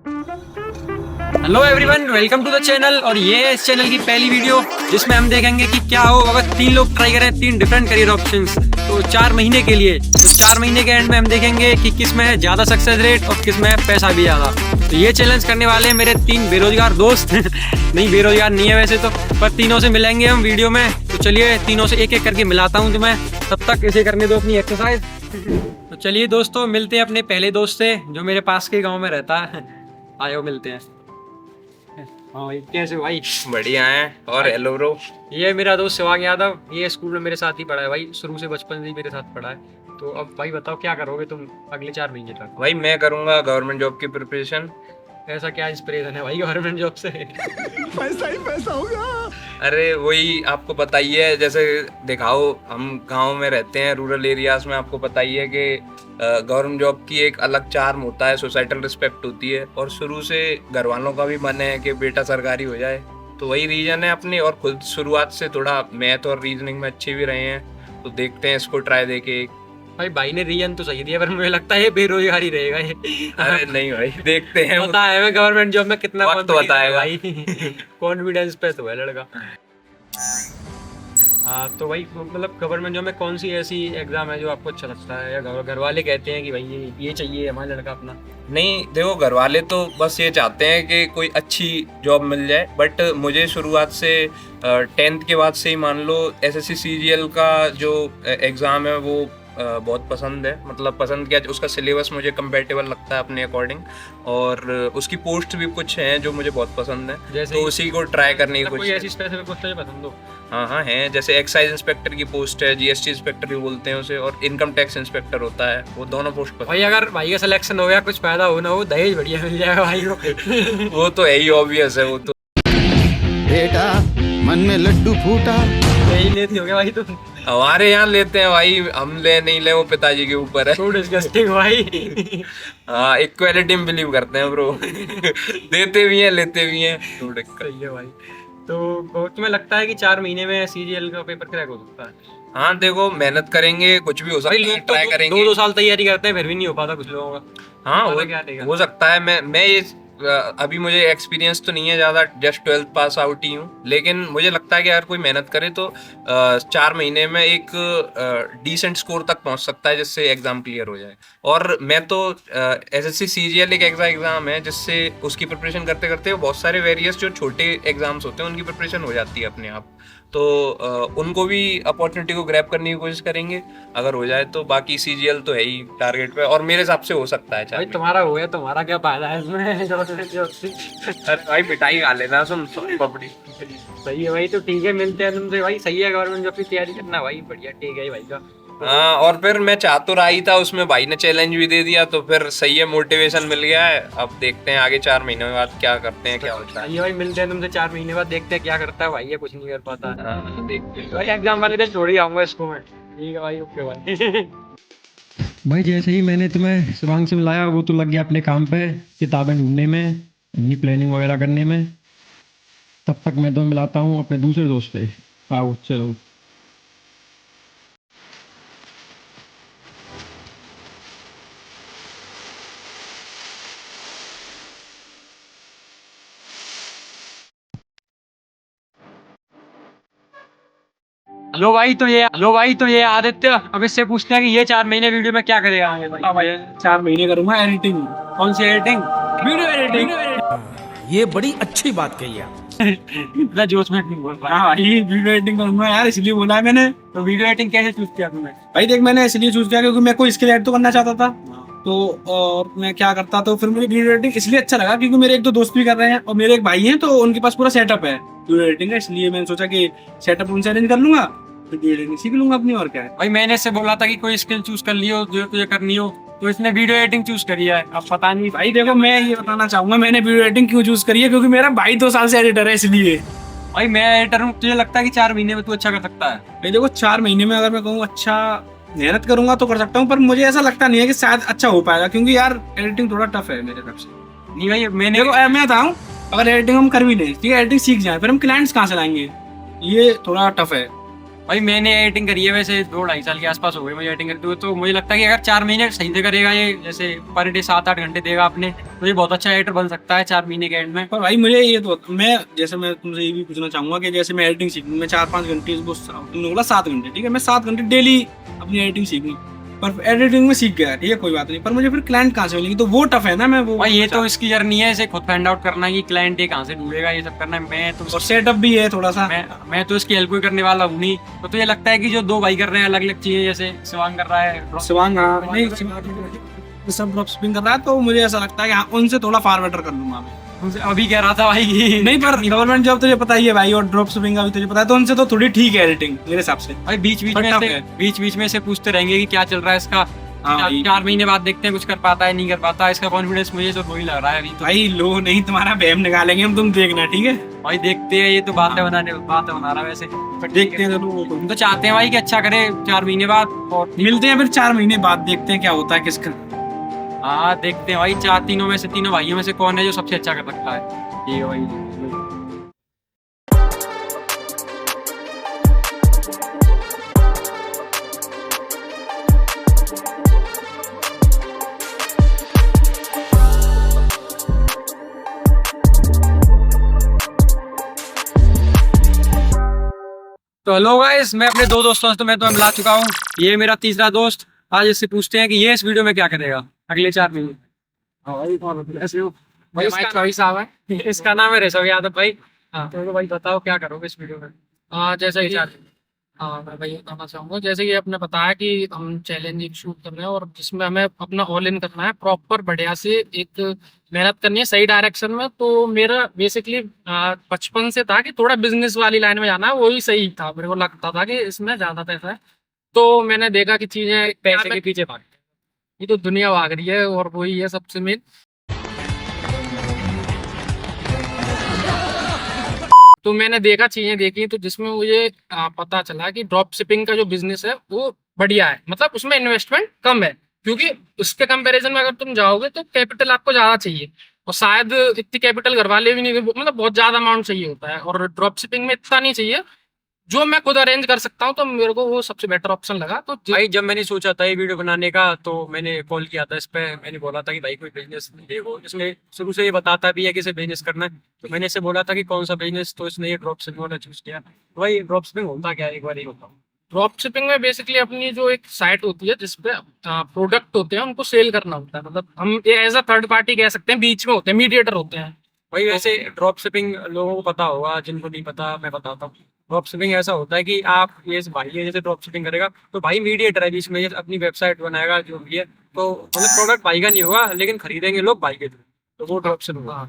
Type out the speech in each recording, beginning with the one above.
Hello everyone, welcome to the channel. और ये है इस चैनल की पहली वीडियो जिसमें हम देखेंगे कि क्या हो अगर 3 लोग ट्राई करें 3 डिफरेंट करियर ऑप्शंस तो 4 महीने के लिए। तो 4 महीने के एंड में हम देखेंगे कि किस में है ज़्यादा सक्सेस रेट और किस में है पैसा भी ज़्यादा। तो ये चैलेंज करने वाले हैं मेरे 3 बेरोजगार दोस्त नहीं, बेरोजगार नहीं है वैसे तो, पर तीनों से मिलेंगे हम वीडियो में। तो चलिए तीनों से एक एक करके मिलाता हूँ तुम्हें, तब तक इसे करने दो अपनी एक्सरसाइज। तो चलिए दोस्तों, मिलते हैं अपने पहले दोस्त से जो मेरे पास के गाँव में रहता है। आयो मिलते हैं। हाँ भाई, कैसे हो भाई? बढ़िया है। और हेलो ब्रो। ये मेरा दोस्त शिवांग यादव, ये स्कूल में मेरे साथ ही पढ़ा है भाई, शुरू से बचपन से ही मेरे साथ पढ़ा है। तो अब भाई बताओ क्या करोगे तुम अगले 4 महीने तक? भाई मैं करूंगा गवर्नमेंट जॉब की प्रिपरेशन। ऐसा क्या इंस्पिरेशन है भाई गवर्नमेंट जॉब से? पैसा ही पैसा होगा। अरे वही आपको पता ही है, जैसे दिखाओ हम गांव में रहते हैं, रूरल एरियाज में, आपको पता ही है कि गवर्नमेंट जॉब की एक अलग चार्म होता है, सोसाइटल रिस्पेक्ट होती है, और शुरू से घर वालों का भी मन है कि बेटा सरकारी हो जाए। तो वही रीजन है अपनी, और खुद शुरुआत से थोड़ा मैथ और रीजनिंग में अच्छे भी रहे हैं, तो देखते हैं इसको ट्राई देके। भाई ने रीजन तो सही दिया, पर मुझे लगता है ये बेरोजगारी रहेगा ये। अरे नहीं भाई, देखते हैं। पता है मैं गवर्नमेंट जॉब में कितना वक्त बताएगा भाई। कॉन्फिडेंस पे तो है लड़का। हाँ तो भाई मतलब गवर्नमेंट जॉब में कौन सी ऐसी एग्जाम है जो आपको अच्छा लगता है, या घर वाले कहते हैं कि भाई ये चाहिए हमारा लड़का अपना? नहीं देखो, घर वाले तो बस ये चाहते हैं कि कोई अच्छी जॉब मिल जाए, बट मुझे शुरुआत से 10th के बाद से ही मान लो SSC CGL का जो एग्ज़ाम है वो बहुत पसंद है। मतलब पसंद क्या, उसका सिलेबस मुझे कंपेटेबल लगता है अपने अकॉर्डिंग, और उसकी पोस्ट भी कुछ हैं जो मुझे बहुत पसंद है, जैसे तो उसी को ट्राई करने की कोई कोशिश। ऐसी स्पेसिफिक पोस्ट है पसंद हो? हाँ है, जैसे एक्साइज इंस्पेक्टर की पोस्ट है, GST इंस्पेक्टर भी बोलते हैं उसे, और इनकम टैक्स इंस्पेक्टर होता है, वो दोनों पोस्ट पसंद। भाई अगर भाई का सिलेक्शन हो गया, कुछ फायदा हो ना हो, दहेज बढ़िया मिल जाएगा भाई को। वो तो है ही, ऑब्वियस है वो तो। बेटा मन में लड्डू फूटा। दहेज लेती हो गया भाई तुम? हमारे यहाँ लेते हैं भाई, हम ले नहीं ले वो पिताजी के ऊपर है। सो डिस्गस्टिंग भाई। हाँ, इक्वालिटी में बिलीव करते हैं ब्रो। देते भी हैं लेते भी हैं, तो दिक्कत। सही है भाई। तो तुम्हें लगता है कि 4 महीने में CGL का पेपर क्रैक हो सकता है? हाँ देखो, मेहनत करेंगे कुछ भी हो सकता है, लोग तो ट्राई करेंगे। 2 साल तैयारी करते हैं फिर भी नहीं हो पाता कुछ लोगों का। हाँ क्या रहेगा? हो सकता है। मैं ये अभी मुझे एक्सपीरियंस तो नहीं है ज़्यादा, जस्ट 12th पास आउट ही हूँ, लेकिन मुझे लगता है कि अगर कोई मेहनत करे तो 4 महीने में एक डिसेंट स्कोर तक पहुँच सकता है, जिससे एग्ज़ाम क्लियर हो जाए। और मैं तो SSC CGL एक एग्ज़ाम है जिससे उसकी प्रिपरेशन करते करते बहुत सारे वेरियस जो छोटे एग्जाम्स होते हैं उनकी प्रिपरेशन हो जाती है अपने आप। तो उनको भी अपॉर्चुनिटी को ग्रैब करने की कोशिश करेंगे अगर हो जाए तो। बाकी CGL तो है ही टारगेट पे, और मेरे हिसाब से हो सकता है। भाई तुम्हारा हो गया, तुम्हारा क्या फायदा है इसमें? अरे भाई मिठाई खा लेना, सुन सॉरी पपड़ी। सही है भाई, तो ठीक है, मिलते हैं तुमसे भाई। सही है, गवर्नमेंट जॉब की तैयारी करना भाई, बढ़िया। ठीक है भाई का। हाँ, और फिर मैं चाह तो रहा ही था, उसमें भाई ने चैलेंज भी दे दिया, तो फिर सही है, मोटिवेशन मिल गया है। अब देखते हैं आगे 4 महीने बाद क्या करते हैं, क्या होता है। ये भाई मिलते हैं तुमसे 4 महीने बाद, देखते हैं क्या करता है भाई। ये कुछ नहीं कर पाता है। हाँ, देखते हैं। भाई एग्जाम वाले दिन छोड़ ही आऊंगा इसको मैं। ठीक है भाई, ओके भाई। भाई जैसे ही मैंने तुम्हें शिवांग से मिलाया, वो तो लग गया अपने काम पे, किताबें ढूंढने में, ये प्लानिंग वगैरह करने में। तब तक मैं तो मिलाता हूँ अपने दूसरे दोस्त से। आओ चलो। हेलो भाई तो ये आदित्य। अब इससे पूछते हैं कि ये 4 महीने वीडियो में क्या करेगा? हाँ भाई 4 महीने करूंगा एडिटिंग। कौन सी एडिटिंग? Video editing. ये बड़ी अच्छी बात कही आप। इतना जोश में नहीं बोल हाँ भाई वीडियो एडिटिंग करूंगा यार, इसलिए बोला है मैंने। तो वीडियो एडिटिंग कैसे चूज किया तुमने? भाई देख, मैंने इसलिए चूज किया क्योंकि मैं कोई स्किल ऐड तो करना चाहता था। तो और मैं क्या करता, तो फिर मुझे वीडियो एडिटिंग इसलिए अच्छा लगा क्योंकि मेरे एक दो दोस्त भी कर रहे हैं और मेरे एक भाई हैं, तो उनके पास पूरा सेटअप है वीडियो एडिटिंग का। इसलिए मैंने सोचा कि सेटअप उनसे अरेंज कर लूंगा, वीडियो एडिटिंग सीख लूंगा अपनी। और क्या है भाई, मैंने इससे बोला था कि कोई स्किल चूज कर लियो जो तुझे करनी हो, तो इसने वीडियो एडिटिंग चूज करी है। अब पता नहीं भाई। देखो मैं ये बताना चाहूंगा मैंने वीडियो एडिटिंग क्यों चूज करी है, क्योंकि मेरा भाई 2 साल से एडिटर है इसलिए। भाई मैं एडिटर हूँ, तुझे लगता है कि 4 महीने में तू अच्छा कर सकता है? भाई देखो 4 महीने में अगर मैं कहूँ अच्छा मेहनत करूंगा तो कर सकता हूँ, पर मुझे ऐसा लगता नहीं है कि शायद अच्छा हो पाएगा, क्योंकि यार एडिटिंग थोड़ा टफ है मेरे हिसाब से। नहीं भाई, मैंने देखो मैं बताऊँ, अगर एडिटिंग हम कर भी लें, ठीक है, एडिटिंग सीख जाए, फिर हम क्लाइंट्स कहाँ से लाएंगे, ये थोड़ा टफ है। भाई मैंने एडिटिंग करी है वैसे 2-2.5 साल के आसपास हो गए मुझे एडिटिंग करते हुए, तो मुझे लगता है कि अगर 4 महीने सही से करेगा ये, जैसे पर डे 7-8 घंटे देगा अपने, तो ये बहुत अच्छा एडिटर बन सकता है 4 महीने के एंड में। पर भाई मुझे ये तो मैं तुमसे ये भी पूछना चाहूंगा कि जैसे मैं एडिटिंग सीखूँ, मैं 4-5 घंटे, तुमने बोला 7 घंटे, ठीक है, मैं 7 घंटे डेली अपनी एडिटिंग सीखूँ, पर एडिटिंग में सीख गया, ठीक है, कोई बात नहीं, पर मुझे फिर क्लाइंट कहाँ से मिलेंगे, तो वो टफ है ना। मैं वो भाई ये तो इसकी जर्नी है, इसे खुद फाइंड आउट करना है कि क्लाइंट ये कहाँ से ढूंढेगा, ये सब करना है। मैं तो और सेटअप भी है थोड़ा सा। मैं तो इसकी हेल्प कोई करने वाला हूँ नहीं। तो तुझे लगता है कि जो 2 भाई कर रहे हैं अलग अलग चीजें, जैसे शिवांग कर रहा है, शिवांग, हाँ नहीं, सब ड्रॉप शिपिंग कर रहा है, तो मुझे ऐसा लगता है कि हाँ उनसे थोड़ा फार बेटर कर लूंगा मैं। तुमसे अभी कह रहा था भाई कि नहीं, पर गवर्नमेंट जॉब तुझे पता ही है भाई, और ड्रॉप शिपिंग का भी तुझे पता है, तो उनसे तो थोड़ी ठीक है एडिटिंग मेरे हिसाब से। भाई बीच बीच में से पूछते रहेंगे कि क्या चल रहा है इसका। हाँ भाई। 4 महीने बाद देखते हैं कुछ कर पाता है नहीं कर पाता, इसका कॉन्फिडेंस मुझे तो वही लग रहा है अभी तो। भाई लो नहीं, तुम्हारा बैम निकालेंगे हम, तुम देखना, ठीक है भाई देखते हैं, ये तो बातें बना रहा है वैसे, पर देखते हैं जरूर। हम तो चाहते हैं भाई कि अच्छा करे 4 महीने बाद, और मिलते हैं फिर 4 महीने बाद, देखते हैं क्या होता है किसका। हाँ देखते हैं भाई, तीनों में से, तीनों भाइयों में से कौन है जो सबसे अच्छा कर सकता है। ठीक है भाई। तो हेलो गाइस, मैं अपने 2 दोस्तों से मैं मिला चुका हूँ। ये मेरा तीसरा दोस्त। आज इससे पूछते हैं कि ये इस वीडियो में क्या करेगा अगले 4 महीने। भाई इसका नाम है ऋषभ यादव भाई। हाँ तो भाई बताओ क्या करोगे इस वीडियो में। जैसे कि मैं भाई बताना चाहूँगा, जैसे कि आपने बताया कि हम चैलेंजिंग शूट कर रहे हैं और जिसमें हमें अपना ऑल इन करना है, प्रॉपर बढ़िया से एक मेहनत करनी है सही डायरेक्शन में। तो मेरा बेसिकली बचपन से था कि थोड़ा बिजनेस वाली लाइन में जाना है, वही सही था, मेरे को लगता था कि इसमें ज़्यादा पैसा है। तो मैंने देखा कि चीज़ें पैसे के पीछे भाग, ये तो दुनिया भाग रही है और वही है सबसे मेन। तो मैंने देखा, चीजें देखी, तो जिसमें मुझे पता चला कि ड्रॉप शिपिंग का जो बिजनेस है वो बढ़िया है, मतलब उसमें इन्वेस्टमेंट कम है, क्योंकि उसके कंपैरिजन में अगर तुम जाओगे तो कैपिटल आपको ज्यादा चाहिए, और शायद इतनी कैपिटल घर वाले भी नहीं, मतलब बहुत ज्यादा अमाउंट चाहिए होता है, और ड्रॉप शिपिंग में इतना नहीं चाहिए, जो मैं खुद अरेंज कर सकता हूँ, तो मेरे को वो सबसे बेटर ऑप्शन लगा। तो भाई जब मैंने सोचा था ये वीडियो बनाने का, तो मैंने कॉल किया था इस पे, मैंने बोला था कि भाई कोई बिजनेस देखो, इसने शुरू से ये बताता भी है कि इसे बिजनेस करना है। तो मैंने इसे बोला था कि कौन सा बिजनेस, तो इसने ये ड्रॉप शिपिंग वाला चूज किया। तो भाई ड्रॉप शिपिंग होता क्या है, एक बार ये बताओ। ड्रॉप शिपिंग में बेसिकली अपनी जो एक साइट होती है जिसपे प्रोडक्ट होते हैं उनको सेल करना होता है, मतलब हम एज अ थर्ड पार्टी कह सकते हैं, बीच में होते हैं, मीडिएटर होते हैं। भाई वैसे ड्रॉप शिपिंग लोगों को पता होगा, जिनको नहीं पता मैं बताता हूँ। ड्रॉप शिपिंग ऐसा होता है कि आप ये भाई है जैसे ड्रॉप शिपिंग करेगा, तो भाई मीडिएटर है बीच में, ये अपनी वेबसाइट बनाएगा जो भी है, तो मतलब प्रोडक्ट भाई का नहीं होगा, लेकिन खरीदेंगे लोग भाई के थ्रू, तो वो ड्रॉप शिपिंग होगा।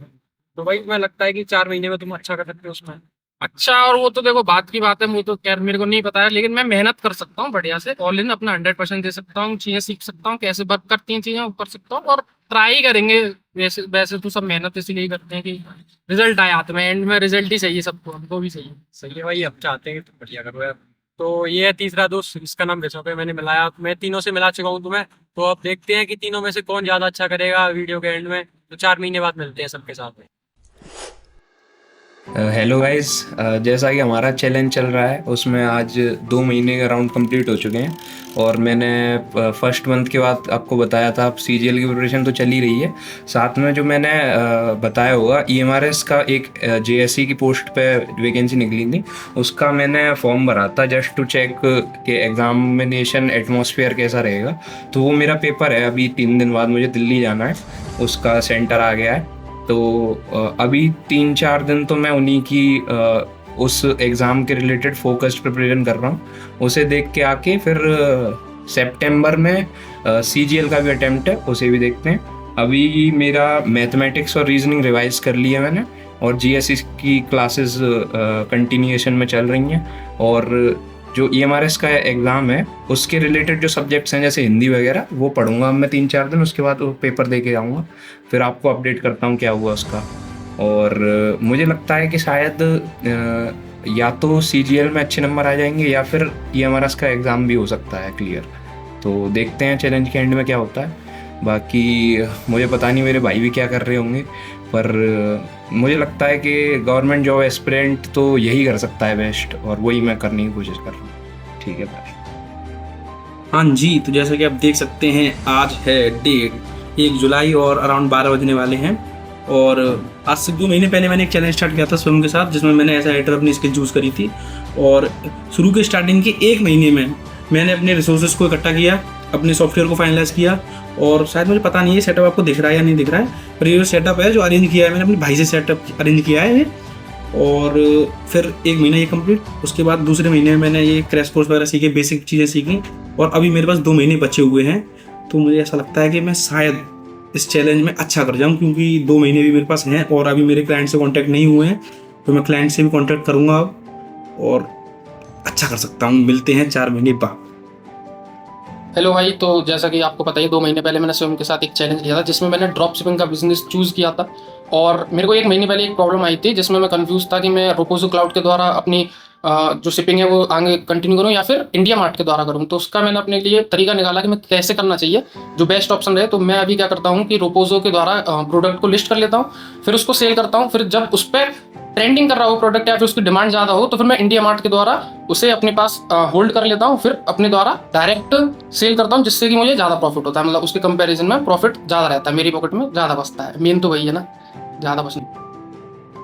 तो भाई मैं लगता है कि 4 महीने में तुम अच्छा कर सकते हो उसमें। अच्छा, और वो तो देखो बात की बात है, मुझे तो खैर मेरे को नहीं पता है, लेकिन मैं मेहनत कर सकता हूँ बढ़िया से, ऑल इन अपना 100% दे सकता हूँ, चीजें सीख सकता हूँ, कैसे वर्क करती हैं चीजें वो कर सकता हूँ, और ट्राई करेंगे। वैसे तो सब मेहनत इसीलिए करते हैं कि रिजल्ट आए हाथ में, एंड में रिजल्ट ही चाहिए सबको, हमको भी चाहिए। सही है भाई, अब चाहते हैं कि तुम बढ़िया करो यार। तो ये है तीसरा दोस्त, इसका नाम ऋषभ है, मैंने मिलाया, मैं तीनों से मिला चुका हूँ तुम्हें। तो अब देखते हैं कि तीनों में से कौन ज्यादा अच्छा करेगा वीडियो के एंड में। तो 4 महीने बाद मिलते हैं सबके साथ में। हेलो गाइस, जैसा कि हमारा चैलेंज चल रहा है उसमें आज 2 महीने का राउंड कंप्लीट हो चुके हैं, और मैंने फर्स्ट मंथ के बाद आपको बताया था, अब CGL की प्रिपरेशन तो चल ही रही है, साथ में जो मैंने बताया होगा EMRS का एक JSE की पोस्ट पे वैकेंसी निकली थी, उसका मैंने फॉर्म भरा था जस्ट टू चेक के एग्जामिनेशन एटमॉस्फेयर कैसा रहेगा। तो वो मेरा पेपर है, अभी 3 दिन बाद मुझे दिल्ली जाना है, उसका सेंटर आ गया है। तो अभी 3-4 दिन तो मैं उन्हीं की उस एग्ज़ाम के रिलेटेड फोकस्ड प्रिपरेशन कर रहा हूँ, उसे देख के आके फिर सितंबर में CGL का भी अटेम्प्ट है, उसे भी देखते हैं। अभी मेरा मैथमेटिक्स और रीजनिंग रिवाइज कर लिया मैंने, और GSE की क्लासेस कंटिन्यूएशन में चल रही हैं, और जो EMRS का एग्ज़ाम है उसके रिलेटेड जो सब्जेक्ट्स हैं जैसे हिंदी वगैरह वो पढ़ूंगा मैं 3-4 दिन, उसके बाद वो पेपर दे के आऊँगा, फिर आपको अपडेट करता हूँ क्या हुआ उसका। और मुझे लगता है कि शायद या तो CGL में अच्छे नंबर आ जाएंगे या फिर EMRS का एग्ज़ाम भी हो सकता है क्लियर। तो देखते हैं चैलेंज के एंड में क्या होता है। बाकी मुझे पता नहीं मेरे भाई भी क्या कर रहे होंगे, पर मुझे लगता है कि गवर्नमेंट जॉब एस्पिरेंट तो यही कर सकता है बेस्ट, और वही मैं करने की कोशिश कर रहा हूँ। ठीक है भाई। हाँ जी, तो जैसा कि आप देख सकते हैं आज है डेट 1 जुलाई और अराउंड 12 बजने वाले हैं। और आज से 2 महीने पहले मैंने एक चैलेंज स्टार्ट किया था स्वयं के साथ, जिसमें मैंने ऐसा एडिटर अपनी स्किल चूज़ करी थी। और शुरू के स्टार्टिंग के 1 महीने में मैंने अपने रिसोर्सेज को इकट्ठा किया, अपने सॉफ्टवेयर को फाइनलाइज किया। और शायद मुझे पता नहीं है सेटअप आपको दिख रहा है या नहीं दिख रहा है, पर ये जो सेटअप है जो अरेंज किया है मैंने अपने भाई से सेटअप अरेंज किया है। और फिर 1 महीना ये कंप्लीट, उसके बाद दूसरे महीने में मैंने ये क्रैश कोर्स वगैरह सीखे, बेसिक चीज़ें सीखी। और अभी मेरे पास 2 महीने बचे हुए हैं, तो मुझे ऐसा लगता है कि मैं शायद इस चैलेंज में अच्छा कर जाऊं, क्योंकि 2 महीने भी मेरे पास हैं और अभी मेरे क्लाइंट से कांटेक्ट नहीं हुए हैं। तो मैं क्लाइंट से भी कांटेक्ट करूंगा अब और अच्छा कर सकता हूं। मिलते हैं 4 महीने बाद। हेलो भाई, तो जैसा कि आपको पता ही 2 महीने पहले मैंने स्वयं के साथ एक चैलेंज लिया था, जिसमें मैंने ड्रॉप शिपिंग का बिजनेस चूज़ किया था। और मेरे को 1 महीने पहले एक प्रॉब्लम आई थी, जिसमें मैं कंफ्यूज था कि मैं रोपोजो क्लाउड के द्वारा अपनी जो शिपिंग है वो आगे कंटिन्यू करूं या फिर इंडिया मार्ट के द्वारा करूं। तो उसका मैंने अपने लिए तरीका निकाला कि मैं कैसे करना चाहिए, जो बेस्ट ऑप्शन रहे। तो मैं अभी क्या करता हूं कि रोपोजो के द्वारा प्रोडक्ट को लिस्ट कर लेता हूं, फिर उसको सेल करता हूं। फिर जब उस पर ट्रेंडिंग कर रहा हो प्रोडक्ट या फिर उसकी डिमांड ज़्यादा हो, तो फिर मैं इंडिया मार्ट के द्वारा उसे अपने पास होल्ड कर लेता हूँ, फिर अपने द्वारा डायरेक्ट सेल करता हूँ, जिससे कि मुझे ज़्यादा प्रॉफिट होता है। मतलब उसके कंपैरिजन में प्रॉफिट ज़्यादा रहता है, मेरी पॉकेट में ज़्यादा बचता है। मेन तो वही है ना, ज़्यादा बचना।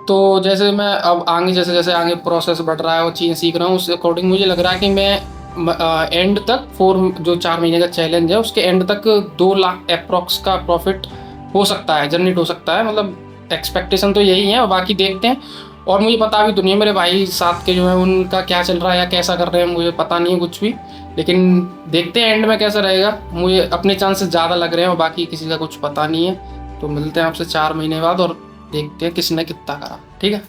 तो जैसे मैं अब आगे जैसे जैसे आगे प्रोसेस बढ़ रहा है और चीज़ें सीख रहा हूँ, उस अकॉर्डिंग मुझे लग रहा है कि मैं एंड तक जो 4 महीने का चैलेंज है उसके एंड तक 2 लाख अप्रॉक्स का प्रॉफिट हो सकता है, जनरेट हो सकता है। मतलब एक्सपेक्टेशन तो यही है, और बाकी देखते हैं। और मुझे पता भी तो नहीं है मेरे भाई साथ के जो है उनका क्या चल रहा है या कैसा कर रहे हैं, मुझे पता नहीं है कुछ भी। लेकिन देखते हैं एंड में कैसा रहेगा। मुझे अपने चांसेस ज़्यादा लग रहे हैं और बाकी किसी का कुछ पता नहीं है। तो मिलते हैं आपसे 4 महीने बाद और देखते हैं किसने कितना करा। ठीक है।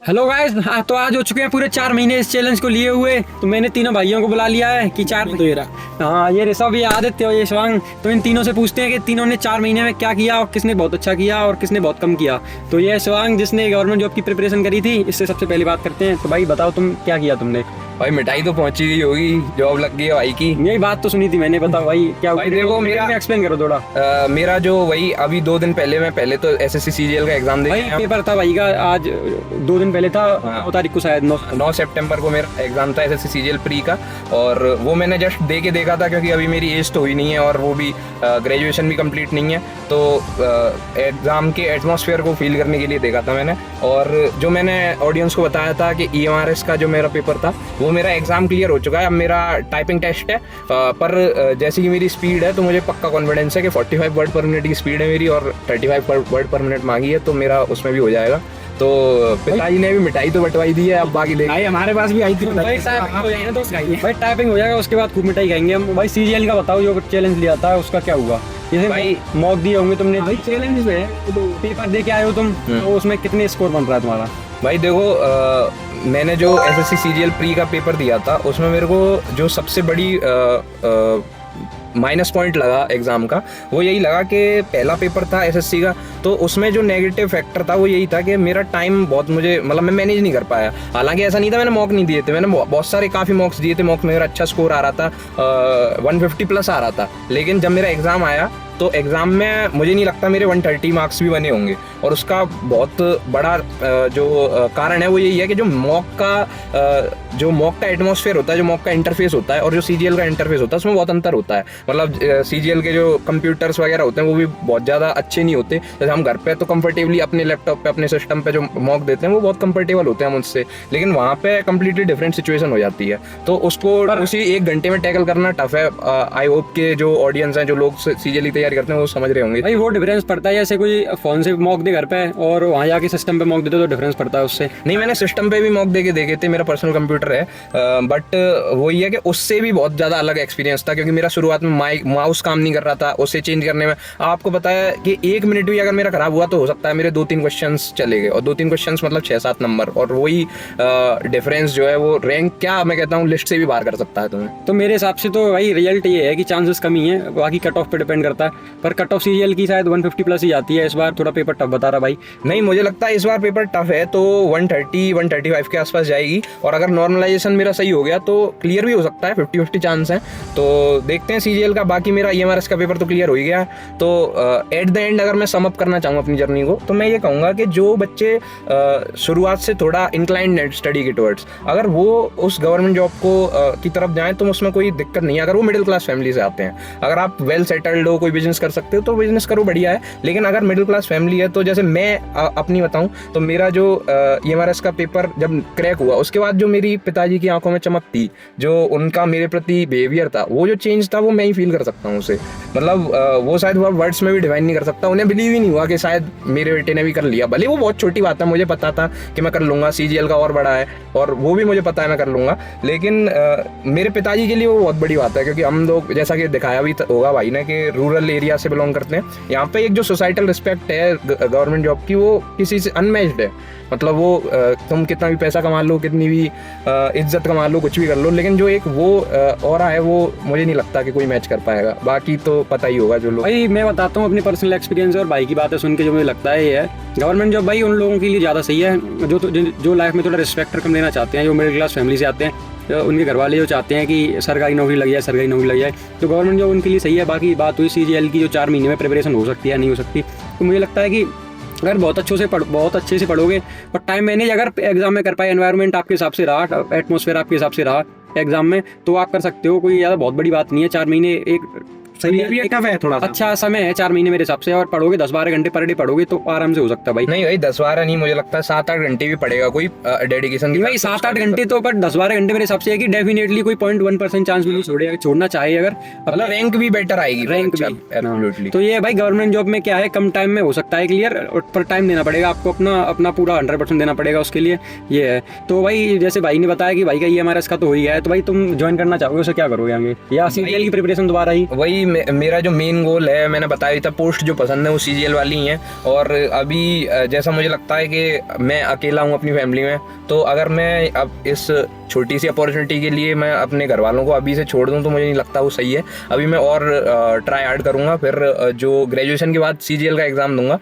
हेलो गाइस, हाँ तो आज हो चुके हैं पूरे 4 महीने इस चैलेंज को लिए हुए। तो मैंने तीनों भाइयों को बुला लिया है कि 4 तो ये रहा। हाँ, ये ऋषभ, ये आदित्य और ये शिवांग। तो इन तीनों से पूछते हैं कि तीनों ने 4 महीने में क्या किया और किसने बहुत अच्छा किया और किसने बहुत कम किया। तो ये शिवांग, जिसने गवर्नमेंट जॉब की प्रिपरेशन करी थी, इससे सबसे पहली बात करते हैं। तो भाई बताओ, तुम क्या किया तुमने? भाई मिठाई तो पहुंची गई होगी, जॉब लग गई है भाई की। यही बात तो सुनी थी मैंने। बताओ भाई क्या भाई देखो, मेरा एक्सप्लेन करो थोड़ा। मेरा जो वही अभी 2 दिन पहले मैं पहले तो SSC CGL का एग्जाम दे भाई पेपर था भाई का, आज 2 दिन पहले था। 9 तारीख को शायद 9 सितंबर को मेरा एग्जाम था SSC CGL प्री का। और वो मैंने जस्ट दे के देखा था, क्योंकि अभी मेरी एज तो हुई नहीं है और वो भी ग्रेजुएशन भी कंप्लीट नहीं है। तो एग्ज़ाम के एटमॉस्फेयर को फील करने के लिए देखा था मैंने। और जो मैंने ऑडियंस को बताया था कि EMRS का जो मेरा पेपर था वो मेरा एग्ज़ाम क्लियर हो चुका है। अब मेरा टाइपिंग टेस्ट है, पर जैसी कि मेरी स्पीड है तो मुझे पक्का कॉन्फिडेंस है कि 45 वर्ड पर मिनट की स्पीड है मेरी, और 35 वर्ड पर मिनट मांगी है, तो मेरा उसमें भी हो जाएगा। तो पिताजी ने भी मिठाई तो बंटवाई दी है, अब बाकी भाई हमारे पास भी आई थी। भाई टाइपिंग हो जाएगा, उसके बाद खूब मिठाई खाएंगे हम। भाई CGL का बताओ, जो चैलेंज लिया था उसका क्या हुआ? जैसे भाई मॉक दिए होंगे तुमने, भाई चैलेंज में तो पेपर दे के आए हो तुम, तो उसमें कितने स्कोर बन रहा है तुम्हारा? भाई देखो, मैंने जो SSC CGL प्री का पेपर दिया था उसमें मेरे को जो सबसे बड़ी माइनस पॉइंट लगा एग्ज़ाम का, वो यही लगा कि पहला पेपर था SSC का, तो उसमें जो नेगेटिव फैक्टर था वो यही था कि मेरा टाइम बहुत मुझे मतलब मैं मैनेज नहीं कर पाया। हालांकि ऐसा नहीं था मैंने मॉक नहीं दिए थे, मैंने बहुत सारे काफ़ी मॉक्स दिए थे। मॉक में मेरा अच्छा स्कोर आ रहा था, 150 प्लस आ रहा था। लेकिन जब मेरा एग्ज़ाम आया तो एग्ज़ाम में मुझे नहीं लगता मेरे 130 मार्क्स भी बने होंगे। और उसका बहुत बड़ा जो कारण है वो यही है कि जो मॉक का एटमॉस्फेयर होता है, जो मॉक का इंटरफेस होता है और जो CGL का इंटरफेस होता है, उसमें बहुत अंतर होता है। मतलब CGL के जो कंप्यूटर्स वगैरह होते हैं वो भी बहुत ज़्यादा अच्छे नहीं होते। जैसे हम घर पे तो कंफर्टेबली अपने लैपटॉप पे अपने सिस्टम पे जो मॉक देते हैं वो बहुत कंफर्टेबल होते हैं मुझसे, लेकिन वहाँ पे कम्प्लीटली डिफरेंट सिचुएशन हो जाती है। तो उसको उसी 1 घंटे में टैकल करना टफ है। आई होप के जो ऑडियंस हैं, जो लोग CGL की करते हैं वो समझ रहे होंगे। भाई वो डिफरेंस पड़ता है, जैसे कोई फोन से मॉक दे घर पे और वहाँ जाके सिस्टम पे मॉक देते तो डिफरेंस पड़ता है उससे? नहीं, मैंने सिस्टम पे भी मॉक दे के देखे थे, मेरा पर्सनल कंप्यूटर है, बट वही है कि उससे भी बहुत ज़्यादा अलग एक्सपीरियंस था, क्योंकि मेरा शुरुआत में माउस काम नहीं कर रहा था, उसे चेंज करने में आपको पता है कि 1 मिनट भी अगर मेरा खराब हुआ तो हो सकता है मेरे 2-3 क्वेश्चंस चले गए, और 2-3 क्वेश्चंस मतलब 6-7 नंबर, और वही डिफरेंस जो है वो रैंक क्या मैं कहता हूँ लिस्ट से भी बाहर कर सकता है तुम्हें। तो मेरे हिसाब से तो भाई रिजल्ट ये है कि चांसेस कम ही है, बाकी कट ऑफ पे डिपेंड करता है। पर कट ऑफ सीजीएल की शायद 150 प्लस ही आती है। इस बार थोड़ा पेपर टफ बता रहा भाई। नहीं, मुझे लगता है इस बार पेपर टफ है तो 130-135 के आसपास जाएगी, और अगर नॉर्मलाइजेशन मेरा सही हो गया तो क्लियर भी हो सकता है, 50-50 चांस है। तो देखते हैं सीजीएल का। बाकी मेरा ईएमआरएस का पेपर तो क्लियर हो ही गया। तो एट द एंड अगर मैं सम अप करना चाहूँ अपनी जर्नी को, तो मैं ये कहूँगा कि जो बच्चे शुरुआत से थोड़ा इंक्लाइंड है स्टडी के टुवर्ड्स, अगर वो उस गवर्नमेंट जॉब को की तरफ जाएं तो उसमें कोई दिक्कत नहीं है, अगर वो मिडिल क्लास फैमिली से आते हैं। अगर आप वेल सेटल्ड हो, कोई बिजनेस कर सकते हो तो बिजनेस करो, बढ़िया है। लेकिन अगर मिडिल क्लास फैमिली है, तो जैसे मैं अपनी बताऊं तो मेरा जो ईएमआरएस का पेपर जब क्रैक हुआ, उसके बाद जो मेरी पिताजी की आंखों में चमक थी, जो उनका मेरे प्रति बिहेवियर था, वो जो चेंज था वो मैं ही फील कर सकता हूँ उसे। मतलब वो शायद वो वर्ड्स में भी डिफाइन नहीं कर सकता। उन्हें बिलीव ही नहीं हुआ कि शायद मेरे बेटे ने भी कर लिया। भले वो बहुत छोटी बात है, मुझे पता था कि मैं कर लूँगा, सीजीएल का और बड़ा है और वो भी मुझे पता है मैं कर लूँगा, लेकिन मेरे पिताजी के लिए वो बहुत बड़ी बात है, क्योंकि हम लोग जैसा कि दिखाया भी होगा भाई ने कि रूरल एरिया से बिलोंग करते हैं। यहाँ पे एक जो सोसाइटल रिस्पेक्ट है गवर्नमेंट जॉब की, वो किसी से अनमैच्ड है। मतलब वो तुम कितना भी पैसा कमा लो, कितनी भी इज्जत कमा लो, कुछ भी कर लो, लेकिन जो एक वो ऑरा है वो मुझे नहीं लगता कि कोई मैच कर पाएगा। बाकी तो पता ही होगा जो लोग। भाई मैं बताता हूँ अपनी पर्सनल एक्सपीरियंस और भाई की बातें सुन के जो मुझे लगता है ये है, गवर्नमेंट जॉब भाई उन लोगों के लिए ज़्यादा सही है जो लाइफ में थोड़ा रिस्पेक्ट रकम लेना चाहते हैं, जो मिडिल क्लास फैमिली से आते हैं, उनके घर वाले जो चाहते हैं कि सरकारी नौकरी लग जाए, सरकारी नौकरी लग जाए, तो गवर्नमेंट जॉब उनके लिए सही है। बाकी बात हुई सीजीएल की, जो 4 महीने में प्रिपरेशन हो सकती है नहीं हो सकती, तो मुझे लगता है कि अगर बहुत अच्छे से पढ़ोगे और टाइम मैनेज अगर एग्जाम में कर पाए, एनवायरनमेंट आपके हिसाब से रहा, एटमॉस्फेयर आपके हिसाब से रहा एग्जाम में, तो आप कर सकते हो। कोई ज़्यादा बहुत बड़ी बात नहीं है। 4 महीने एक सही ये भी टफ है थोड़ा सा। अच्छा समय है 4 महीने मेरे हिसाब से, और पढ़ोगे 10-12 घंटे पर डे पढ़ोगे तो आराम से हो सकता है भाई। नहीं भाई 10-12 नहीं, मुझे लगता है 7-8 घंटे भी पड़ेगा कोई डेडिकेशन की। भाई 7-8 घंटे तो, पर 10-12 घंटे मेरे हिसाब से है कि डेफिनेटली कोई 0.1% चांस भी नहीं छोड़ना चाहिए। अगर मतलब रैंक भी बेटर आएगी, रैंक भी एब्सोल्युटली। तो ये भाई गवर्नमेंट जॉब में क्या है, कम टाइम में हो सकता है क्लियर, पर टाइम देना पड़ेगा आपको, अपना पूरा 100% देना पड़ेगा उसके लिए, ये है। तो भाई जैसे भाई ने बताया कि भाई का ईएमआरएस का तो हो ही गया है, तो भाई तुम ज्वाइन करना चाहोगे उसे क्या करोगे आगे, या सीजीएल की प्रिपरेशन दोबारा ही? वही मेरा जो मेन गोल है, मैंने बताया था, पोस्ट जो पसंद है वो सीजीएल वाली ही है। और अभी जैसा मुझे लगता है कि मैं अकेला हूँ अपनी फैमिली में, तो अगर मैं अब इस छोटी सी अपॉर्चुनिटी के लिए मैं अपने घर वालों को अभी से छोड़ दूँ तो मुझे नहीं लगता वो सही है। अभी मैं और ट्राई हार्ड करूँगा, फिर जो ग्रेजुएशन के बाद सीजीएल का एग्ज़ाम दूंगा।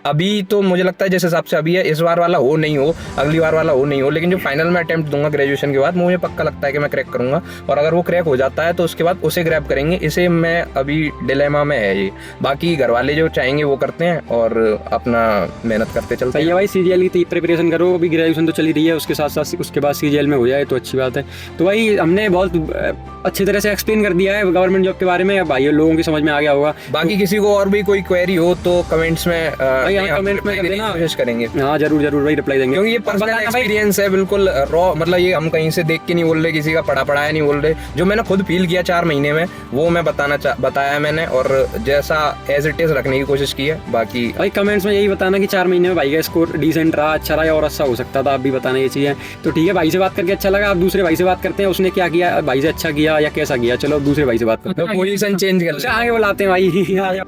अभी तो मुझे लगता है जिस हिसाब से अभी है, इस बार वाला हो नहीं हो, अगली बार वाला हो नहीं हो, लेकिन जो फाइनल में अटेम्प्ट दूंगा ग्रेजुएशन के बाद, मुझे पक्का लगता है कि मैं क्रैक करूँगा। और अगर वो क्रैक हो जाता है तो उसके बाद उसे ग्रैब करेंगे। इसे मैं अभी डिलेमा में है ये, बाकी घर वाले जो चाहेंगे वो करते हैं और अपना मेहनत करते चलते हैं। भाई सीजीएल की प्रिपरेशन करो, अभी ग्रेजुएशन तो चली रही है, उसके साथ साथ उसके बाद सीजीएल में हो जाए तो अच्छी बात है। तो भाई हमने बहुत अच्छी तरह से एक्सप्लेन कर दिया है गवर्नमेंट जॉब के बारे में, भाई लोगों की समझ में आ गया होगा। बाकी किसी को और भी कोई क्वेरी हो तो कमेंट्स में कमेंट में कर देना, कोशिश करेंगे। हाँ जरूर भाई रिप्लाई देंगे, क्योंकि ये पर्सनल एक्सपीरियंस है, बिल्कुल रॉ। मतलब ये हम कहीं से देख के नहीं बोल रहे, किसी का पढ़ाया नहीं बोल रहे, जो मैंने खुद फील किया 4 महीने में वो मैं बताया मैंने, और जैसा एज इट इज रखने की कोशिश की है। बाकी भाई कमेंट्स में यही बताना कि 4 महीने में भाई का स्कोर डिसेंट रहा, अच्छा रहा और अच्छा हो सकता था, आप भी बताना ये चीज़ें। तो ठीक है, भाई से बात करके अच्छा लगा। आप दूसरे भाई से बात करते हैं, उसने क्या किया, भाई से अच्छा किया या कैसा किया। चलो दूसरे भाई से बात करते हैं, पोजीशन चेंज कर ले, आगे बुलाते हैं भाई।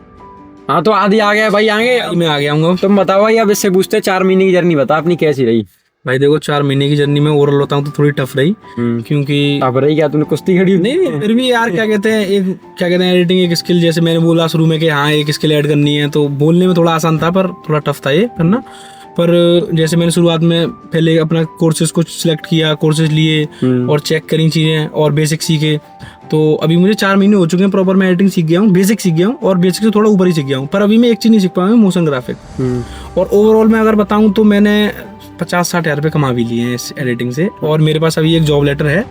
हाँ तो आदि आ गया भाई, आगे मैं आ गया हूँ। तुम बताओ भाई, अब इससे पूछते 4 महीने की जर्नी बता अपनी कैसी रही। भाई देखो 4 महीने की जर्नी में ओवरऑल बताऊँ तो थोड़ी टफ रही, क्योंकि अब रही क्या, तूने कुश्ती खड़ी? नहीं फिर भी यार क्या कहते हैं एडिटिंग एक स्किल, जैसे मैंने बोला शुरू में कि हाँ एक स्किल ऐड करनी है, तो बोलने में थोड़ा आसान था पर थोड़ा टफ था ये करना। पर जैसे मैंने शुरुआत में पहले अपना कोर्सेज को सिलेक्ट किया, कोर्सेज लिए और चेक करी चीज़ें और बेसिक सीखे। तो अभी मुझे 4 महीने हो चुके हैं, प्रॉपर मैं एडिटिंग सीख गया हूँ, बेसिक सीख गया हूँ और बेसिक से थोड़ा ऊपर ही सीख गया हूँ। पर अभी मैं एक चीज़ नहीं सीख पाया हूँ, मोशन ग्राफिक। और ओवरऑल मैं अगर बताऊँ तो मैंने 50-60 हज़ार रुपये कमा भी लिए हैं इस एडिटिंग से। और मेरे पास अभी एक जॉब लेटर है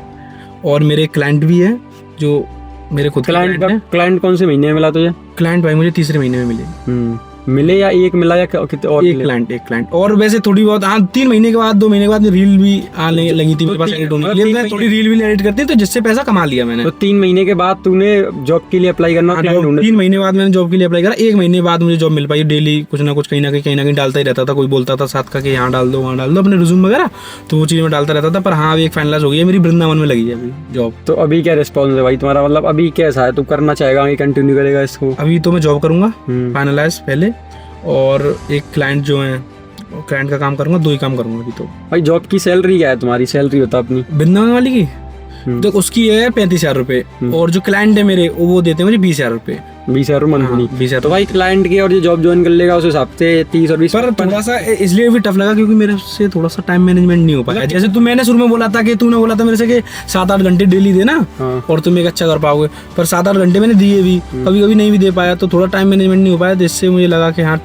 और मेरे क्लाइंट भी है, जो मेरे खुद क्लाइंट कौन से महीने में मिला तुझे? क्लाइंट भाई मुझे 3रे महीने में मिले। मिले या एक मिला या कितने? और एक क्लाइंट और वैसे थोड़ी बहुत, हाँ 3 महीने के बाद 2 महीने के बाद रील भी आने लगी थी मेरे पास एडिट होने के लिए, मैं थोड़ी रील भी एडिट करती, तो जिससे पैसा कमा लिया मैंने। तो 3 महीने के बाद तूने जॉब के लिए अप्लाई करना? 3 महीने बाद मैंने जॉब के लिए अप्लाई करा। 1 महीने बाद मुझे जॉब मिल पाई। डेली कुछ ना कुछ कहीं ना कहीं डालता ही रहता था, कोई बोलता था साथ का कि यहाँ डाल दो वहाँ डाल दो अपने रिज्यूम वगैरह, तो वो चीज़ में डालता रहता था। पर हाँ अभी एक फाइनलाइज हो गई है, मेरी वृंदावन में लगी है अभी जॉब। तो अभी क्या रिस्पॉन्स है भाई तुम्हारा, मतलब अभी कैसा है, तू करना चाहेगा, कंटिन्यू करेगा इसको? अभी तो मैं जॉब करूंगा फाइनलाइज पहले, और एक क्लाइंट जो है क्लाइंट का काम करूंगा, 2 ही काम करूंगा अभी तो। भाई जॉब की सैलरी क्या है तुम्हारी, सैलरी बता अपनी वृंदावन वाली की? तो उसकी है 35,000 रुपये, और जो क्लाइंट है मेरे वो देते हैं मुझे 20,000 रुपये। 20,000 मंथली। 20,000। तो भाई क्लाइंट की और जो जॉब ज्वाइन कर लेगा उस हिसाब से 30 और 20 पर थोड़ा सा इसलिए भी टफ लगा क्योंकि मेरे से थोड़ा सा टाइम मैनेजमेंट नहीं हो पाया। जैसे तू मैंने शुरू में बोला था कि तूने बोला था मेरे से कि 7-8 घंटे डेली देना और तुम एक अच्छा कर पाओगे, पर 7-8 घंटे मैंने दिए भी, कभी कभी नहीं भी दे पाया, तो थोड़ा टाइम मैनेजमेंट नहीं हो पाया, जिससे मुझे लगा कि हाँ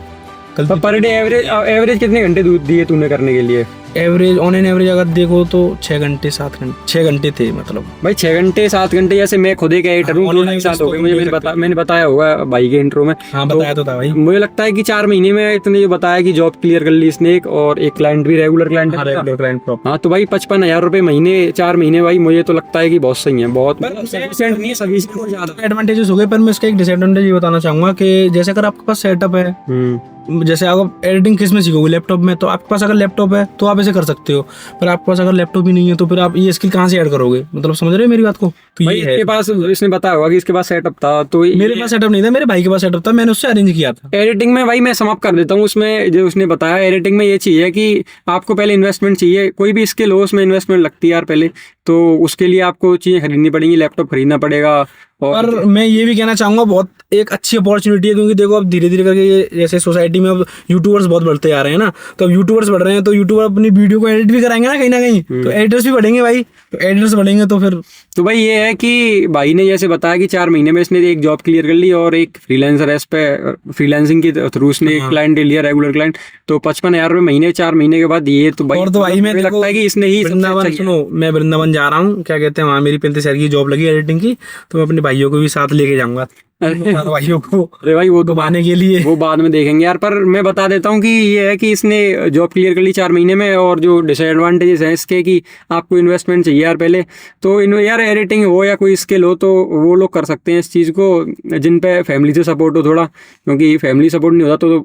कल पर डे एवरेज कितने घंटे दिए तूने करने के लिए? एवरेज ऑन एन एवरेज अगर देखो तो 6 घंटे 7 घंटे 6 घंटे थे मतलब। भाई 6 घंटे 7 घंटे, जैसे मैं खुद एक एडिटर हूँ, 2 साल हो गए मुझे, मैंने बताया होगा भाई के इंट्रो में। हाँ बताया तो था भाई। मुझे लगता है कि 4 महीने में इतने जो बताया कि जॉब क्लियर कर ली इसने एक, और एक क्लाइंट भी रेगुलर क्लाइंट है। हाँ तो भाई 55,000 रुपए महीने 4 महीने, भाई मुझे तो लगता है कि बहुत सही है, बहुत सफिशिएंट नहीं है, सभी से कोई ज्यादा एडवांटेजेस हो गए, पर मैं इसका एक डिसएडवांटेज ये बताना चाहूंगा कि जैसे अगर आपके पास सेटअप है, जैसे आप एडिटिंग किस में सीखोगे, लैपटॉप में, तो आपके पास अगर लैपटॉप है तो आप ऐसे कर सकते हो, पर आपके पास अगर लैपटॉप ही नहीं है तो फिर आप ये स्किल कहाँ से ऐड करोगे? मतलब समझ रहे हो मेरी बात को? तो भाई ये है। इसके पास, इसने बताया होगा कि इसके पास सेटअप था, तो मेरे पास सेटअप नहीं था, मेरे भाई के पास सेटअप था, मैंने उससे अरेंज किया था। एडिटिंग में भाई मैं समाप्त कर देता हूँ, उसमें जो उसने बताया एडिटिंग में ये चाहिए कि आपको पहले इन्वेस्टमेंट चाहिए, कोई भी स्किल हो उसमें इन्वेस्टमेंट लगती है यार पहले, तो उसके लिए आपको चीज़ें खरीदनी पड़ेंगी, लैपटॉप खरीदना पड़ेगा। और मैं ये भी कहना चाहूंगा बहुत एक अच्छी अपॉर्चुनिटी है, क्योंकि देखो अब धीरे धीरे करके ये जैसे सोसाइटी में अब यूट्यूबर्स बहुत बढ़ते जा रहे हैं ना, तो अब यूट्यूबर्स बढ़ रहे हैं तो यूट्यूबर अपनी वीडियो को एडिट भी कराएंगे ना कहीं, तो एडिटर्स भी बढ़ेंगे भाई, तो एडिटर्स बढ़ेंगे तो फिर तो भाई ये है कि भाई ने जैसे बताया कि 4 महीने में इसने एक जॉब क्लियर कर ली और एक फ्रीलांसर है, इस पे फ्रीलांसिंग के थ्रू उसने एक क्लाइंट लिया, रेगुलर क्लाइंट, तो 55,000 रुपए महीने 4 महीने के बाद ये तो भाई, और तो भाई मैं मुझे लगता है कि इसने ही वृंदावन, सुनो मैं वृंदावन जा रहा हूँ, क्या कहते हैं वहाँ मेरी 35,000 की जॉब लगी एडिटिंग की, तो मैं अपने भाइयों को भी साथ लेके जाऊंगा, भाइयों को अरे भाई वो तो घुमाने के लिए। वो बाद में देखेंगे यार, पर मैं बता देता हूँ कि ये है कि इसने जॉब क्लियर कर ली 4 महीने में, और जो डिसएडवांटेजेस हैं इसके कि आपको इन्वेस्टमेंट चाहिए यार पहले, तो यार एडिटिंग हो या कोई स्किल हो तो वो लोग कर सकते हैं इस चीज़ को जिन पे फैमिली से सपोर्ट हो थोड़ा, क्योंकि फैमिली सपोर्ट नहीं होता तो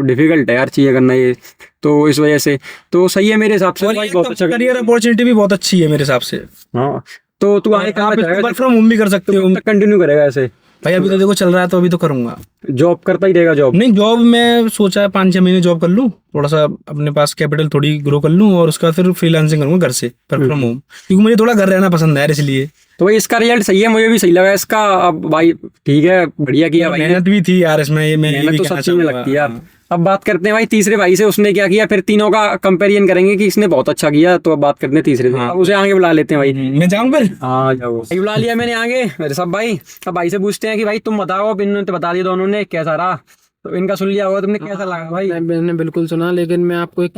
डिफिकल्ट है यार चीज़ें करना ये, तो इस वजह से तो सही है मेरे हिसाब से भाई, बहुत अच्छा करियर अपॉर्चुनिटी भी बहुत अच्छी है मेरे हिसाब से। हाँ तो तू आगे कहाँ पे वर्क फ्रॉम होम भी कर सकते हो कंटिन्यू करेगा ऐसे? भाई अभी तो देखो चल रहा है तो अभी तो करूंगा, जॉब करता ही रहेगा? जॉब नहीं, जॉब मैं सोचा है 5-6 महीने जॉब कर लूँ, थोड़ा सा अपने पास कैपिटल थोड़ी ग्रो कर लूँ, और उसका फिर फ्रीलांसिंग करूंगा घर से, वर्क फ्रॉम होम, क्योंकि मुझे थोड़ा घर रहना पसंद है यार, इसलिए। तो भाई इसका रिजल्ट सही है, मुझे भी सही लगा इसका। अब भाई ठीक है, बढ़िया किया भाई, मेहनत भी थी यार इसमें, ये मैं मेहनत तो सच्ची में लगती है यार। अब बात करते हैं भाई तीसरे भाई से, उसने क्या किया, फिर तीनों का कंपैरिजन करेंगे कि इसने बहुत अच्छा किया, तो अब बात करते हैं तीसरे से। अब उसे आगे बुला लेते हैं भाई। मैं जाऊँ फिर? हाँ जाओ, बुला लिया मैंने आगे मेरे सब भाई। अब भाई से पूछते हैं कि भाई तुम बताओ, अब इन्होंने तो बता दिया दोनों ने कैसा रहा, तो इनका सुन लिया होगा तुमने, कैसा लगा भाई? मैंने बिल्कुल सुना, लेकिन मैं आपको एक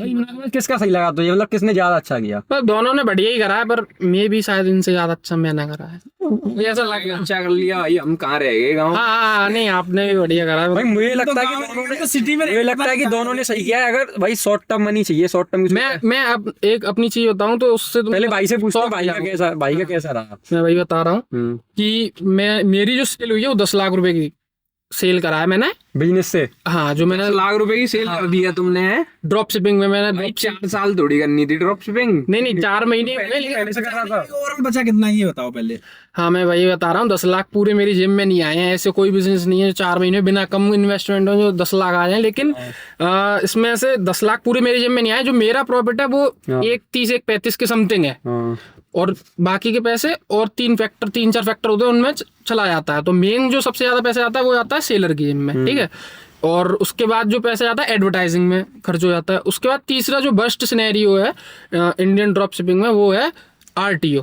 किसका सही लगा, तो ये मतलब किसने ज्यादा अच्छा किया? दोनों ने बढ़िया ही करा है, पर मैं भी शायद इनसे ज्यादा अच्छा मैंने करा है, मुझे ऐसा लगा। अच्छा कर लिया भाई, हम कहाँ रह गए गाँव। हाँ नहीं आपने भी बढ़िया करा है भाई मुझे लगता है कि दोनों ने सिटी में, मुझे लगता है कि दोनों ने सही किया है। अगर भाई शॉर्ट टर्म मनी चाहिए, शॉर्ट टर्म मैं अब एक अपनी चीज बताऊं तो उससे पहले भाई से पूछता हूँ, भाई का कैसा रहा? मैं वही बता रहा हूँ कि मेरी जो सेल हुई है वो 10 लाख रुपए की सेल करा है मैंने बिजनेस से। हाँ जो मैंने 10 लाख रुपए की सेल कर दी है तुमने? ड्रॉप शिपिंग में मैंने 4 साल थोड़ी करनी थी ड्रॉप शिपिंग। नहीं 4 महीने ओवरऑल बचा कितना ये बताओ पहले। हाँ मैं वही बता रहा हूँ, 10 लाख पूरे मेरी जिम में नहीं आए हैं, ऐसे कोई बिजनेस नहीं है जो 4 महीने बिना कम इन्वेस्टमेंट हो जो 10 लाख आ जाए, लेकिन इसमें से 10 लाख पूरे मेरी जिम में नहीं आए। जो मेरा प्रॉफिट है वो 1.30-1.35 के समथिंग है, और बाकी के पैसे और 3-4 फैक्टर होते हैं उनमें चला जाता है। तो मेन जो सबसे ज्यादा पैसा आता है वो आता है सेलर की जिम में, ठीक है, और उसके बाद जो पैसा आता है एडवर्टाइजिंग में खर्च हो जाता है। उसके बाद तीसरा जो बेस्ट सिनेरियो है इंडियन ड्रॉप शिपिंग में वो है RTO।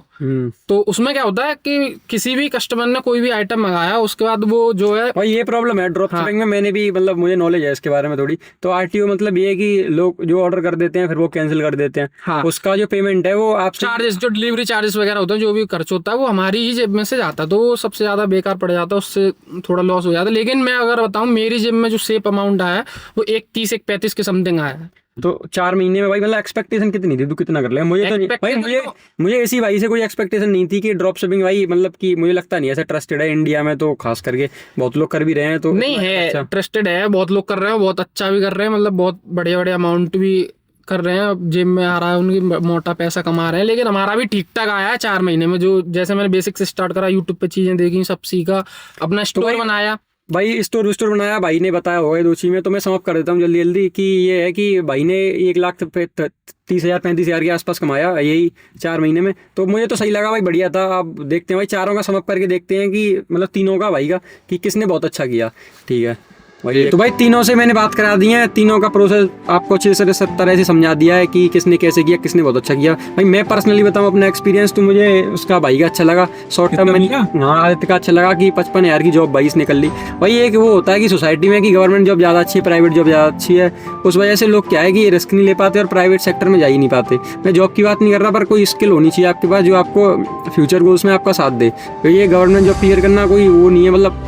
तो उसमें क्या होता है कि किसी भी कस्टमर ने कोई भी आइटम मंगाया, उसके बाद वो जो है भाई ये प्रॉब्लम है ड्रॉप शिपिंग में, मैंने भी मतलब मुझे नॉलेज है इसके बारे में थोड़ी। तो RTO मतलब ये है कि लोग जो ऑर्डर कर देते हैं फिर वो कैंसिल कर देते हैं। हाँ। उसका जो पेमेंट है वो आप चार्जेस, जो डिलीवरी चार्जेस वगैरह होते हैं, जो भी खर्च होता है वो हमारी ही जेब में से जाता है, तो वो सबसे ज्यादा बेकार पड़ जाता है, उससे थोड़ा लॉस हो जाता है। लेकिन मैं अगर बताऊं मेरी जेब में जो सेफ अमाउंट आया है वो 1.30-1.35 के समथिंग आया है। तो 4 महीने में भाई मतलब एक्सपेक्टेशन कितनी थी, तू कितना कर ले? मुझे तो नहीं भाई, मुझे ऐसी भाई से कोई एक्सपेक्टेशन नहीं थी कि ड्रॉप शिपिंग भाई मतलब कि मुझे लगता नहीं ऐसा ट्रस्टेड है इंडिया में, तो खास करके बहुत लोग कर भी रहे हैं। तो नहीं है, ट्रस्टेड है, बहुत लोग कर रहे हैं, बहुत अच्छा भी कर रहे हैं, मतलब बहुत बड़े बड़े अमाउंट भी कर रहे हैं, जेब में आ रहा है, उनकी मोटा पैसा कमा रहे हैं। लेकिन हमारा भी ठीक ठाक आया है 4 महीने में। जो जैसे मैंने बेसिक से स्टार्ट करा, यूट्यूब पे चीजें देखी, सब सीखा, अपना स्टोर बनाया। भाई स्टोर विस्टोर बनाया भाई ने बताया होगा दो चीज में, तो मैं समझ कर देता हूँ जल्दी जल्दी कि ये है कि भाई ने 1,30,000 35,000 के आसपास कमाया यही 4 महीने में। तो मुझे तो सही लगा भाई, बढ़िया था। अब देखते हैं भाई चारों का समझ करके देखते हैं कि मतलब तीनों का भाई का कि किसने बहुत अच्छा किया। ठीक है भाई, तो भाई तीनों से मैंने बात करा दी है, तीनों का प्रोसेस आपको अच्छे से सब तरह से समझा दिया है कि किसने कैसे किया, किसने बहुत अच्छा किया। भाई मैं पर्सनली बताऊं अपना एक्सपीरियंस, तो मुझे उसका भाई का अच्छा लगा शॉर्ट टर्म में। हाँ आदित्य का अच्छा लगा कि 55,000 की जॉब भाई इसने कर ली। भाई एक वो होता है कि सोसाइटी में कि गवर्नमेंट जॉब ज़्यादा अच्छी है, प्राइवेट जॉब ज़्यादा अच्छी है, उस वजह से लोग क्या है कि रिस्क नहीं ले पाते और प्राइवेट सेक्टर में जा ही नहीं पाते। मैं जॉब की बात नहीं कर रहा, पर कोई स्किल होनी चाहिए आपके पास जो आपको फ्यूचर गोल्स में आपका साथ दे। तो ये गवर्नमेंट जॉब क्लियर करना कोई वो नहीं है, मतलब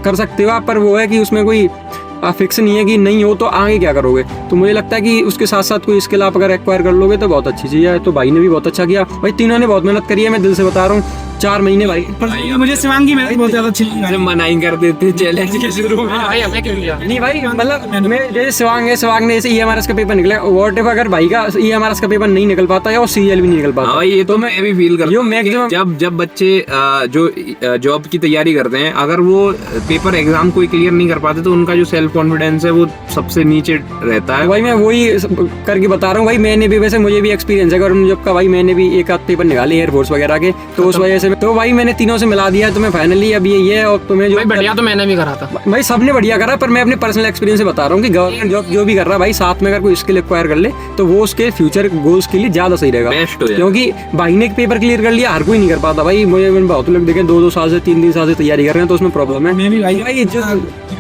कर सकते हो आप, पर वो है कि उसमें कोई फिक्स नहीं है कि नहीं हो तो आगे क्या करोगे। तो मुझे लगता है कि उसके साथ साथ कोई स्किल आप अगर एक्वायर कर लोगे तो बहुत अच्छी चीज़ है। तो भाई ने भी बहुत अच्छा किया, भाई तीनों ने बहुत मेहनत करी है, मैं दिल से बता रहा हूँ। 4 महीने भाई मुझे शिवांगी में बहुत ज्यादा अच्छी लगी। मनाई कर देते चैलेंज के शुरू में। भाई हमें क्यों लिया? नहीं भाई मतलब मैं जैसे शिवांग ने जैसे EMRS का पेपर निकला, वॉट एवर अगर भाई का EMRS का पेपर नहीं निकल पाता है और CGL भी नहीं निकल पाता। हाँ ये तो मैं भी फील करता हूँ मैक्सिमम जब बच्चे जो जॉब की तैयारी करते हैं, अगर वो पेपर एग्जाम कोई क्लियर नहीं कर पाते तो उनका जो सेल्फ कॉन्फिडेंस है वो सबसे नीचे रहता है। भाई मैं वही करके बता रहा हूँ भाई, मैंने भी वैसे मुझे भी एक्सपीरियंस है गवर्नमेंट जॉब का भाई, मैंने भी एक आध पेपर निकाले एयरफोर्स वगैरह के, तो उस वजह से तो भाई मैंने तीनों से मिला दिया। तो मैं फाइनली अब यही है। और तुम्हें जो भाई बढ़िया तो मैंने भी करा था भाई सबने बढ़िया करा, पर मैं अपने पर्सनल एक्सपीरियंस से बता रहा हूँ कि गवर्नमेंट जॉब जो भी कर रहा है भाई, साथ में अगर कोई स्किल एक्वायर कर ले तो वो उसके फ्यूचर गोल्स के लिए ज्यादा सही रहेगा। बेस्ट हो जाएगा। क्योंकि भाई ने एक पेपर क्लियर कर लिया, हर कोई नहीं कर पाता भाई। मुझे बहुत लोग देखे 2-2 साल से 3-3 साल से तैयारी कर रहे हैं, तो उसमें प्रॉब्लम है। मैं भी भाई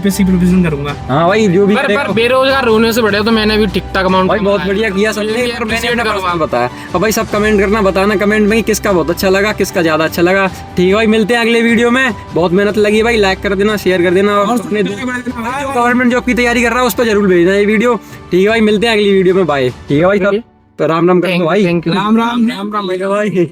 प्रिपरेशन करूंगा। हाँ भाई जो भी पर बेरोजगार होने से बढ़िया तो मैंने भी ठीक ठाक अमाउंट भाई बहुत बढ़िया किया सबने, पर मैंने अपना पर्सनल बताया। अब भाई सब कमेंट करना, बताना कमेंट में कि किसका बहुत अच्छा लगा, किसका ज्यादा अच्छा लगा। ठीक है भाई, मिलते हैं अगले वीडियो में। बहुत मेहनत लगी भाई, लाइक कर देना, शेयर कर देना, और अपने गवर्नमेंट जॉब की तैयारी कर रहा है उस पर जरूर भेजना ये वीडियो। ठीक है भाई, मिलते हैं अगली वीडियो में, बाय। ठीक है भाई, राम राम कर दो भाई। Thank you. राम राम राम राम भाई।